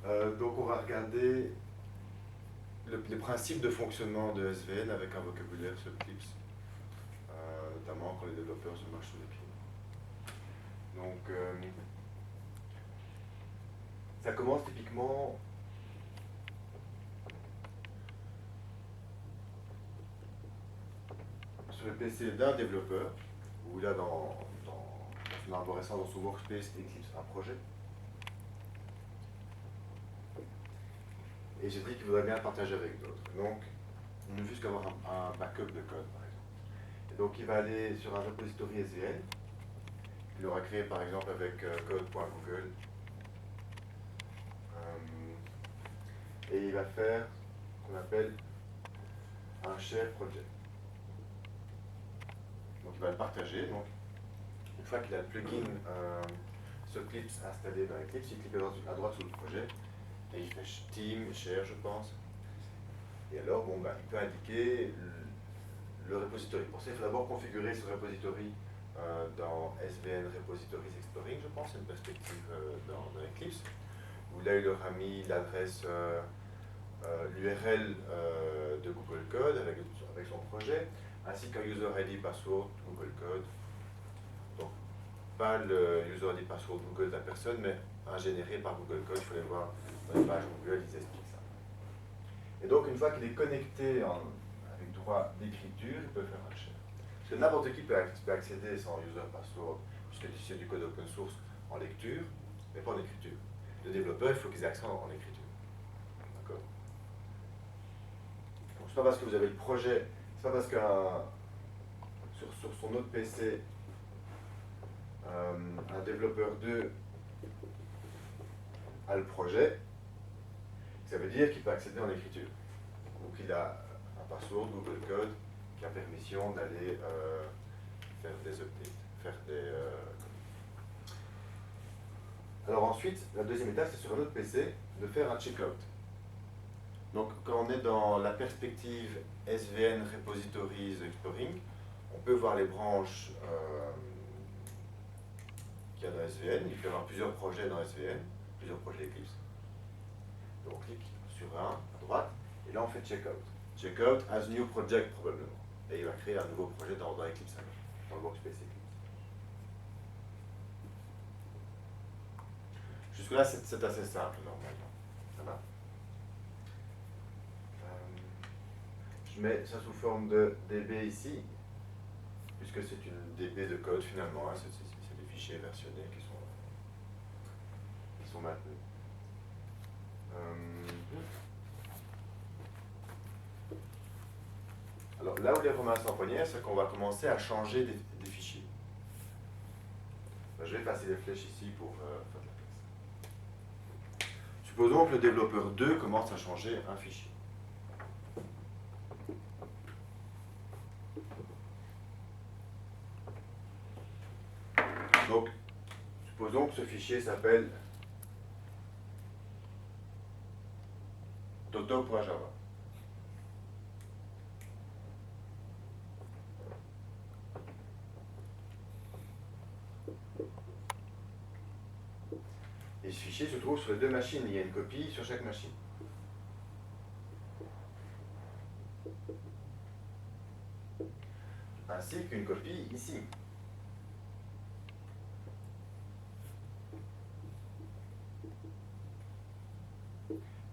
Donc on va regarder les principes de fonctionnement de SVN avec un vocabulaire sur Eclipse, notamment quand les développeurs se marchent sur les pieds. Donc ça commence typiquement sur le PC d'un développeur, où il a dans son arborescence, dans son workspace Eclipse un projet. Et j'ai dit qu'il voudrait bien le partager avec d'autres. Donc, on ne veut juste qu'avoir un backup de code, par exemple. Et donc, il va aller sur un repository SVN, qu'il aura créé, par exemple, avec code.google. Et il va faire ce qu'on appelle un share project. Donc, il va le partager. Donc, une fois qu'il a le plugin Eclipse installé dans Eclipse, il clique à droite sur le projet. Et il fait team, share, je pense. Et alors, bon, il peut indiquer le repository. Pour ça, il faut d'abord configurer ce repository dans SVN Repositories Exploring, je pense, c'est une perspective dans Eclipse, où là, il aura mis l'adresse, l'URL de Google Code avec son projet, ainsi qu'un user ID password Google Code. Donc, pas le user ID password Google de la personne, mais un généré par Google Code. Il faut aller voir dans les pages Google, ils expliquent ça. Et donc, une fois qu'il est connecté avec droit d'écriture, il peut faire un share. Parce que n'importe qui peut accéder sans user password, puisque c'est du code open source en lecture, mais pas en écriture. Le développeur, il faut qu'ils aient accès en écriture. D'accord? Donc, c'est pas parce que vous avez le projet, c'est pas parce qu'un sur son autre PC, un développeur 2 a le projet, ça veut dire qu'il peut accéder en écriture. Donc il a un password Google Code qui a permission d'aller faire des updates, faire des... Alors ensuite, la deuxième étape, c'est sur un autre PC, de faire un checkout. Donc quand on est dans la perspective SVN Repositories Exploring, on peut voir les branches qu'il y a dans SVN. Il peut y avoir plusieurs projets dans SVN, plusieurs projets Eclipse. Donc on clique sur un à droite, et là on fait checkout. Checkout as new project probablement. Et il va créer un nouveau projet dans Eclipse, dans le workspace Eclipse. Jusque-là, c'est assez simple normalement. Ça va? Je mets ça sous forme de DB ici, puisque c'est une DB de code finalement. Hein, c'est des fichiers versionnés qui sont maintenus. Alors là où les Romains s'empoignèrent, c'est qu'on va commencer à changer des fichiers. Je vais passer les flèches ici pour faire de la place. Supposons que le développeur 2 commence à changer un fichier. Donc, supposons que ce fichier s'appelle toto.java. Et ce fichier se trouve sur les deux machines. Il y a une copie sur chaque machine. Ainsi qu'une copie ici.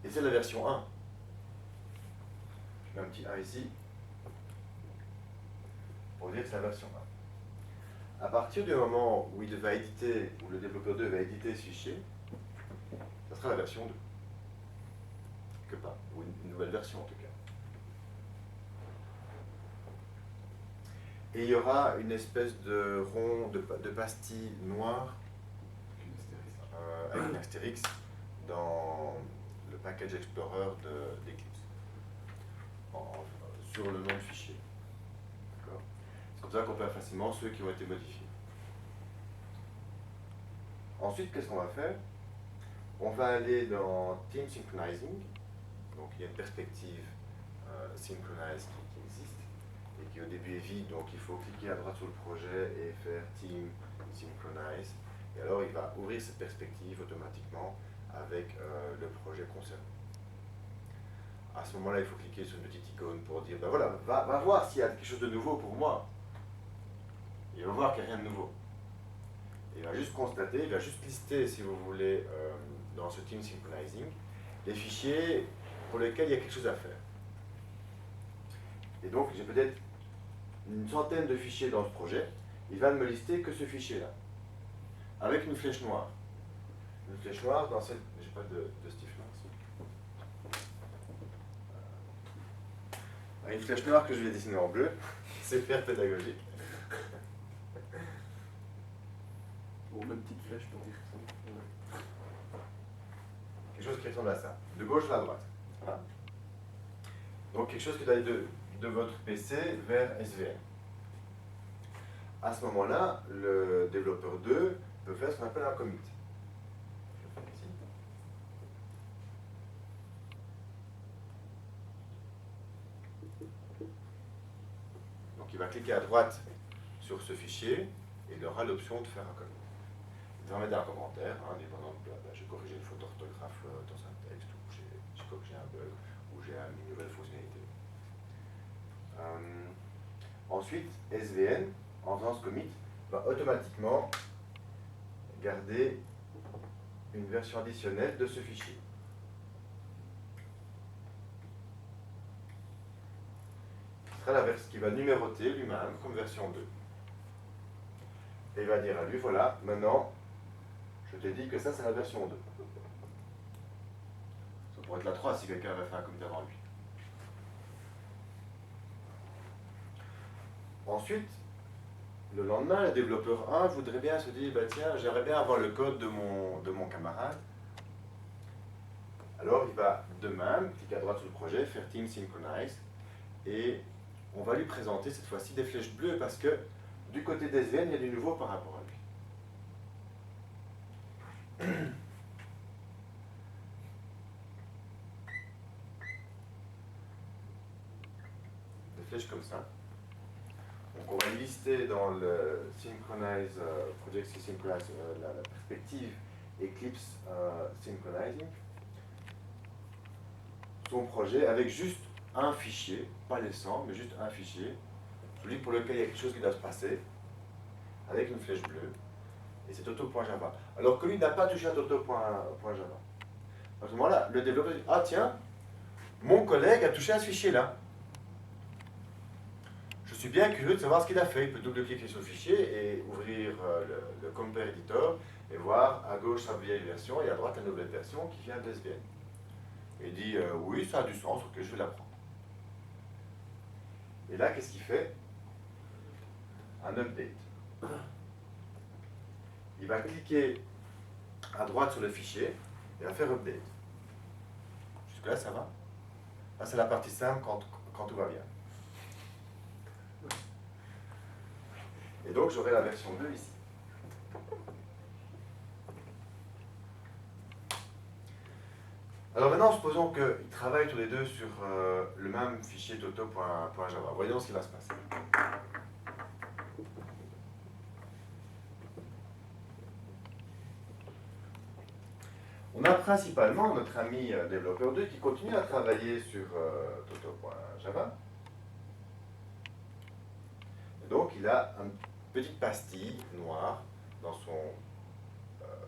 Et c'est la version 1. Je mets un petit 1 ici pour dire que c'est la version 1. À partir du moment où il va éditer, où le développeur 2 va éditer ce fichier, ça sera la version 2. Que pas, ou une nouvelle version en tout cas. Et il y aura une espèce de rond, de pastille noire, avec une astérix, dans le package explorer d'Eclipse, sur le nom de fichier. C'est comme ça qu'on perd facilement ceux qui ont été modifiés. Ensuite, qu'est-ce qu'on va faire? On va aller dans Team Synchronizing. Donc il y a une perspective Synchronize qui existe et qui au début est vide, donc il faut cliquer à droite sur le projet et faire Team Synchronize. Et alors il va ouvrir cette perspective automatiquement avec le projet concerné. À ce moment-là, il faut cliquer sur une petite icône pour dire, ben voilà, va voir s'il y a quelque chose de nouveau pour moi. Il va voir qu'il n'y a rien de nouveau. Il va juste constater, il va juste lister, si vous voulez, dans ce Team Synchronizing, les fichiers pour lesquels il y a quelque chose à faire. Et donc, j'ai peut-être une centaine de fichiers dans ce projet. Il va ne me lister que ce fichier-là, avec une flèche noire. Une flèche noire dans cette... J'ai pas de stiffener ici. Une flèche noire que je vais dessiner en bleu, c'est faire pédagogique. Ou même petite flèche pour dire ça. Quelque chose qui ressemble à ça, de gauche à droite. Voilà. Donc quelque chose qui doit aller de votre PC vers SVN. À ce moment-là, le développeur 2 peut faire ce qu'on appelle un commit. Je le fais ici. Donc il va cliquer à droite sur ce fichier et il aura l'option de faire un commit. Il va mettre un commentaire, hein, dépendant de j'ai corrigé une faute d'orthographe dans un texte, ou j'ai corrigé un bug, ou j'ai une nouvelle fonctionnalité. Ensuite, SVN, en faisant ce commit, va automatiquement garder une version additionnelle de ce fichier. Ce sera la version qui va numéroter lui-même comme version 2. Et il va dire à lui, voilà, maintenant, je t'ai dit que ça, c'est la version 2. Ça pourrait être la 3 si quelqu'un avait fait un commit avant lui. Ensuite, le lendemain, le développeur 1 voudrait bien se dire, bah, tiens, j'aimerais bien avoir le code de mon camarade. Alors, il va de même, cliquer à droite sur le projet, faire Team Synchronize, et on va lui présenter cette fois-ci des flèches bleues parce que du côté des SVN, il y a du nouveau par rapport à lui. Des flèches comme ça. Donc on va lister dans le Synchronize, Project Synchronize, la perspective Eclipse Synchronizing, son projet avec juste un fichier, pas les 100, mais juste un fichier, celui pour lequel il y a quelque chose qui doit se passer, avec une flèche bleue, et c'est toto.java. Alors que lui n'a pas touché à toto.java. À ce moment-là, le développeur dit, ah tiens, mon collègue a touché à ce fichier-là. Je suis bien curieux de savoir ce qu'il a fait. Il peut double-cliquer sur le fichier et ouvrir le Compare Editor et voir à gauche sa vieille version et à droite la nouvelle version qui vient de SVN. Et il dit oui, ça a du sens, ok, je vais la prendre. Et là, qu'est-ce qu'il fait? Un update. Il va cliquer à droite sur le fichier et va faire update. Jusque-là, ça va? Là, c'est la partie simple quand tout va bien. Et donc, j'aurai la version 2 ici. Alors maintenant, supposons qu'ils travaillent tous les deux sur le même fichier toto.java. Voyons ce qui va se passer. On a principalement notre ami développeur 2 qui continue à travailler sur toto.java. Donc, il a une petite pastille noire dans son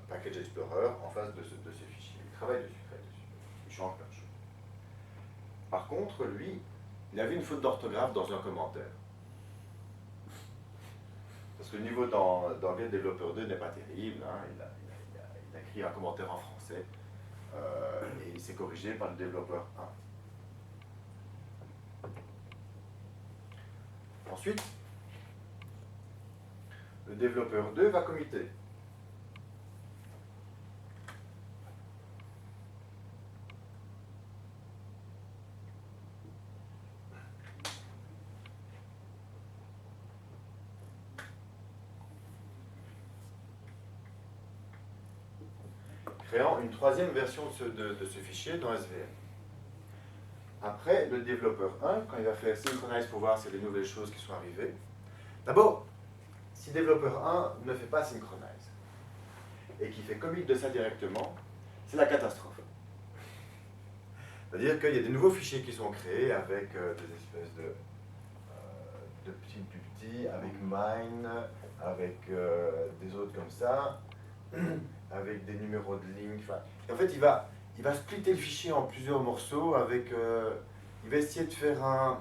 Package Explorer en face de ce fichier. Il travaille dessus, il change plein de choses. Par contre, lui, il avait une faute d'orthographe dans un commentaire. Parce que le niveau d'anglais développeur 2 n'est pas terrible. Hein. Il a écrit un commentaire en français et il s'est corrigé par le développeur 1. Ensuite, le développeur 2 va committer. Créant une troisième version de ce fichier dans SVN. Après, le développeur 1, quand il va faire Synchronize pour voir s'il y a des nouvelles choses qui sont arrivées, d'abord, si développeur 1 ne fait pas Synchronize et qui fait commit de ça directement, c'est la catastrophe. C'est-à-dire qu'il y a des nouveaux fichiers qui sont créés avec des espèces de petits plus petits, avec mine, avec des autres comme ça, avec des numéros de ligne. Enfin, en fait, il va splitter le fichier en plusieurs morceaux avec... il va essayer de faire un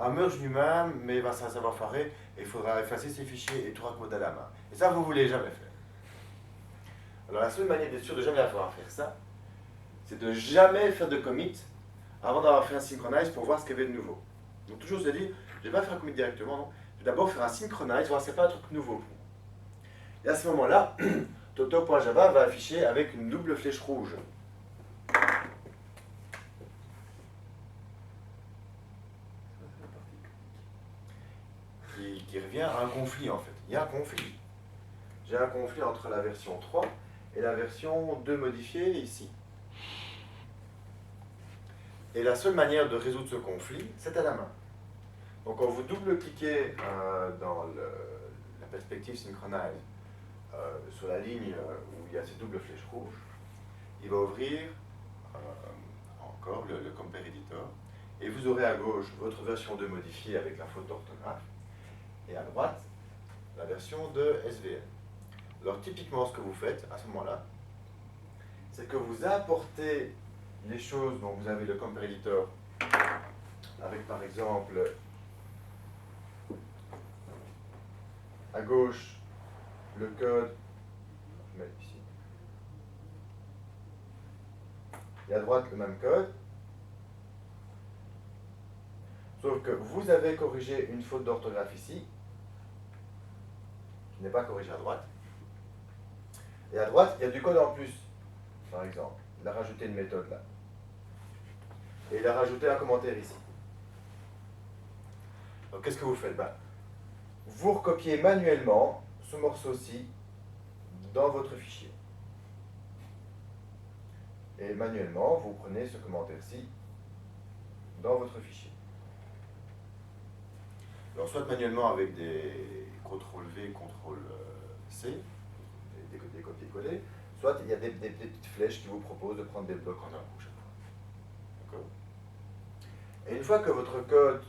merge lui-même, mais ça va foirer, et il faudra effacer ces fichiers et tout raccommoder à la main. Et ça, vous ne voulez jamais faire. Alors la seule manière d'être sûr de jamais avoir à faire ça, c'est de jamais faire de commit avant d'avoir fait un synchronize pour voir ce qu'il y avait de nouveau. Donc toujours se dire, je ne vais pas faire un commit directement, non. Je vais d'abord faire un synchronize, voir si c'est pas un truc nouveau. Et à ce moment-là, toto.java va afficher avec une double flèche rouge. Qui revient à un conflit en fait. Il y a un conflit. J'ai un conflit entre la version 3 et la version 2 modifiée ici. Et la seule manière de résoudre ce conflit, c'est à la main. Donc quand vous double-cliquez dans la perspective synchronize sur la ligne où il y a ces doubles flèches rouges, il va ouvrir encore le Compare Editor, et vous aurez à gauche votre version 2 modifiée avec la faute d'orthographe, et à droite la version de SVN. Alors typiquement ce que vous faites à ce moment-là, c'est que vous importez les choses dont vous avez le Compare Editor avec par exemple à gauche le code, je vais mettre ici, et à droite le même code, sauf que vous avez corrigé une faute d'orthographe ici, qui n'est pas corrigée à droite, et à droite il y a du code en plus, par exemple, il a rajouté une méthode là, et il a rajouté un commentaire ici. Donc qu'est-ce que vous faites? Vous recopiez manuellement ce morceau-ci dans votre fichier. Et manuellement, vous prenez ce commentaire-ci dans votre fichier. Alors soit manuellement avec des CTRL-V, CTRL-C, des copier-coller, soit il y a des petites flèches qui vous proposent de prendre des blocs en un coup chaque fois. D'accord? Et une fois que votre code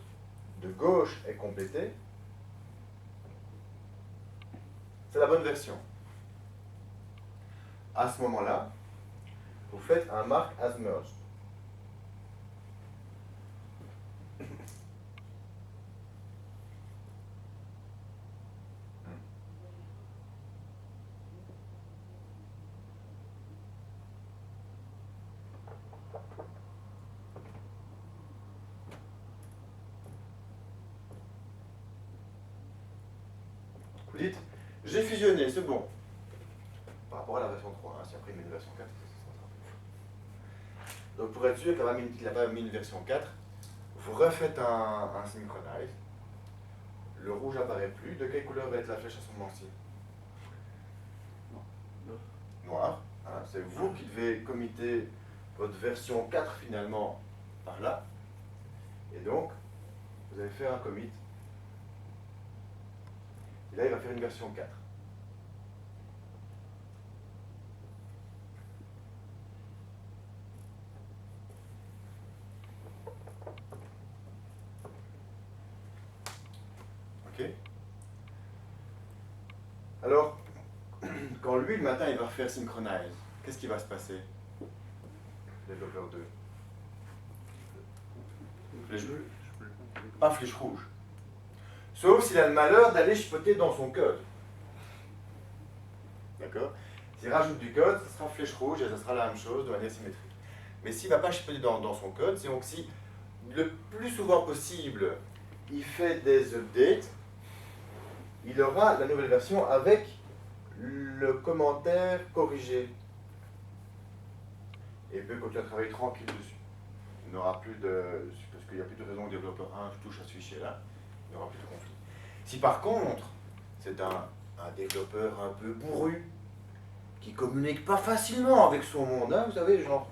de gauche est complété, c'est la bonne version. À ce moment-là, vous faites un mark as merged. Vous dites, j'ai fusionné, c'est bon. Par rapport à la version 3, hein, si après il met une version 4, ça sera plus. Donc pour être sûr qu'il n'a pas mis une version 4, vous refaites un synchronize. Le rouge apparaît plus. De quelle couleur va être la flèche à ce moment-ci? Noir. Hein, c'est vous qui devez committer votre version 4 finalement par là. Et donc, vous allez faire un commit. Et là, il va faire une version 4. Ok? Alors, quand lui, le matin, il va refaire synchronize, qu'est-ce qui va se passer? Développeur 2. Pas flèche rouge. Sauf s'il a le malheur d'aller chipoter dans son code. D'accord? S'il rajoute du code, ce sera flèche rouge et ce sera la même chose de manière symétrique. Mais s'il ne va pas chipoter dans son code, c'est donc si le plus souvent possible, il fait des updates, il aura la nouvelle version avec le commentaire corrigé. Et il peut continuer à travailler tranquille dessus. Il n'aura plus de... parce qu'il n'y a plus de raison que développeur 1 touche à ce fichier-là. Il n'y aura plus de conflit. Si par contre, c'est un développeur un peu bourru, qui communique pas facilement avec son monde, hein, vous savez, genre,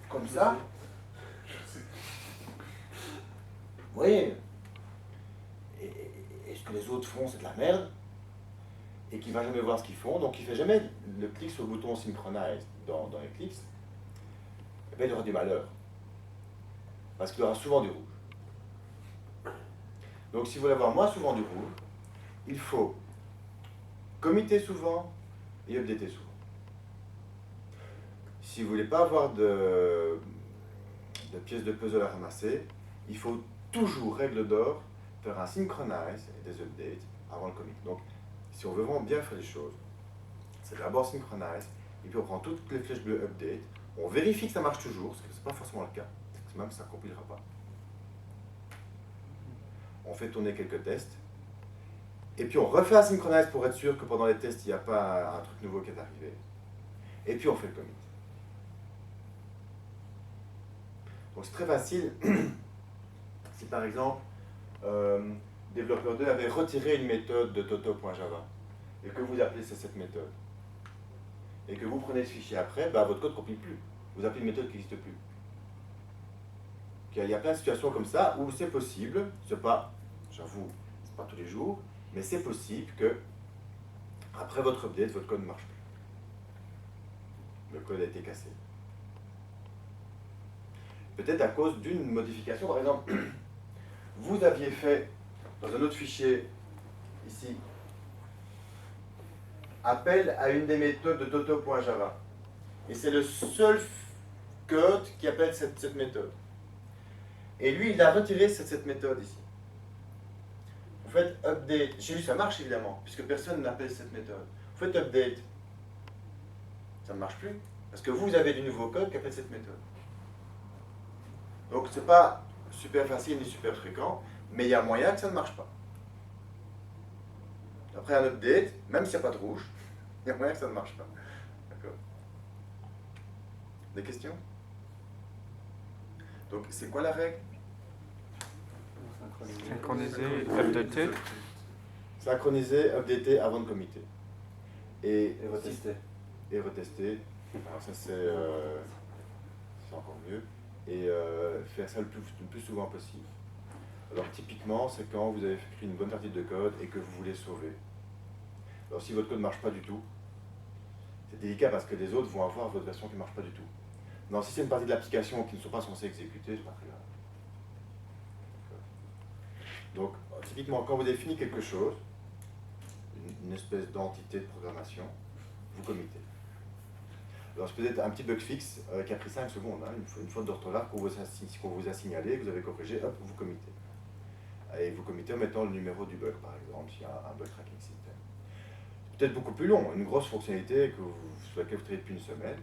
comme ça. Vous voyez, et ce que les autres font, c'est de la merde, et qui ne va jamais voir ce qu'ils font, donc il ne fait jamais le clic sur le bouton Synchronize dans Eclipse. eh bien, il aura du malheur. Parce qu'il aura souvent du rouge. Donc si vous voulez avoir moins souvent du rouge, il faut committer souvent et updater souvent. Si vous ne voulez pas avoir de pièces de puzzle à ramasser, il faut toujours, règle d'or, faire un synchronize et des updates avant le commit. Donc, si on veut vraiment bien faire les choses, c'est d'abord synchronize, et puis on prend toutes les flèches bleues update, on vérifie que ça marche toujours, parce que ce n'est pas forcément le cas, parce que même ça ne compilera pas. On fait tourner quelques tests, et puis on refait un synchronize pour être sûr que pendant les tests, il n'y a pas un truc nouveau qui est arrivé. Et puis on fait le commit. Donc c'est très facile. Si par exemple, développeur 2 avait retiré une méthode de toto.java et que vous appelez cette méthode, et que vous prenez ce fichier après, bah, votre code ne compile plus. Vous appelez une méthode qui n'existe plus. Il y a plein de situations comme ça où c'est possible, c'est pas, j'avoue, c'est pas tous les jours, mais c'est possible que après votre update, votre code ne marche plus. Le code a été cassé. Peut-être à cause d'une modification, par exemple, vous aviez fait dans un autre fichier, ici, appel à une des méthodes de toto.java. Et c'est le seul code qui appelle cette méthode. Et lui, il a retiré cette méthode ici. Vous faites update. Chez lui, ça marche évidemment, puisque personne n'appelle cette méthode. Vous faites update. Ça ne marche plus. Parce que vous avez du nouveau code qui appelle cette méthode. Donc, ce n'est pas super facile ni super fréquent, mais il y a moyen que ça ne marche pas. Après un update, même s'il n'y a pas de rouge, il y a moyen que ça ne marche pas. D'accord. Des questions? Donc, c'est quoi la règle? Synchroniser, updater. Synchroniser, updater avant de committer. Et retester. Et retester. Alors ça c'est encore mieux. Et faire ça le plus souvent possible. Alors typiquement, c'est quand vous avez écrit une bonne partie de code et que vous voulez sauver. Alors si votre code ne marche pas du tout, c'est délicat parce que les autres vont avoir votre version qui ne marche pas du tout. Non, si c'est une partie de l'application qui ne sont pas censés exécuter, c'est pas très grave. Donc, typiquement, quand vous définissez quelque chose, une espèce d'entité de programmation, vous committez. Alors, c'est peut-être un petit bug fixe qui a pris 5 secondes, hein, une faute d'orthographe qu'on vous a signalé, que vous avez corrigé, hop, vous committez. Et vous committez en mettant le numéro du bug, par exemple, s'il y a un bug tracking system. Peut-être beaucoup plus long, une grosse fonctionnalité sur laquelle vous travaillez depuis une semaine,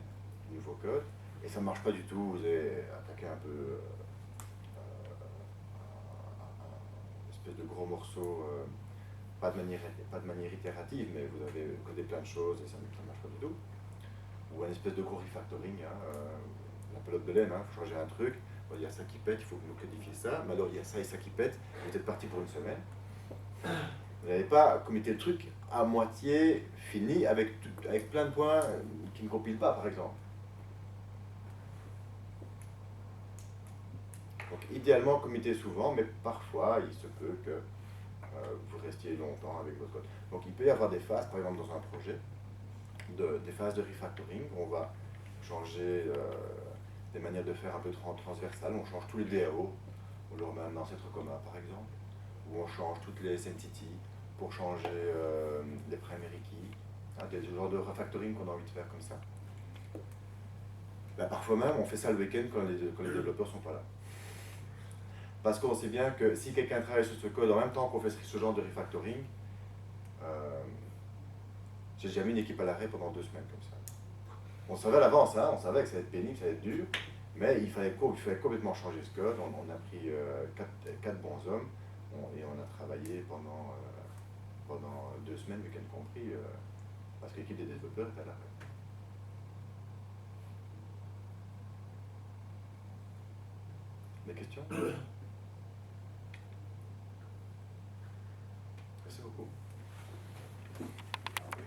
du nouveau code, et ça ne marche pas du tout, vous avez attaqué un peu une espèce de gros morceau, pas de manière itérative, mais vous avez codé plein de choses et ça ne marche pas du tout. Ou un espèce de gros refactoring, hein, la pelote de laine, il faut changer un truc, il y a ça qui pète, il faut que vous codifiez ça, mais alors il y a ça et ça qui pète, vous êtes parti pour une semaine. Vous n'avez pas committé le truc à moitié fini avec plein de points qui ne compilent pas, par exemple. Donc idéalement, committez souvent, mais parfois il se peut que vous restiez longtemps avec votre code. Donc il peut y avoir des phases, par exemple dans un projet, des phases de refactoring, où on va changer des manières de faire un peu transversales, on change tous les DAO, on leur met un ancêtre commun par exemple, ou on change toutes les entities pour changer les primary keys, hein, des genres de refactoring qu'on a envie de faire comme ça. Ben, parfois même on fait ça le week-end quand les développeurs ne sont pas là. Parce qu'on sait bien que si quelqu'un travaille sur ce code en même temps qu'on fait ce genre de refactoring, j'ai jamais une équipe à l'arrêt pendant 2 semaines comme ça. On savait à l'avance, hein, on savait que ça allait être pénible, ça allait être dur, mais il fallait complètement changer ce code. On a pris 4 bons hommes et on a travaillé pendant 2 semaines, week-end compris, parce que l'équipe des développeurs était à l'arrêt. Des questions? Merci beaucoup.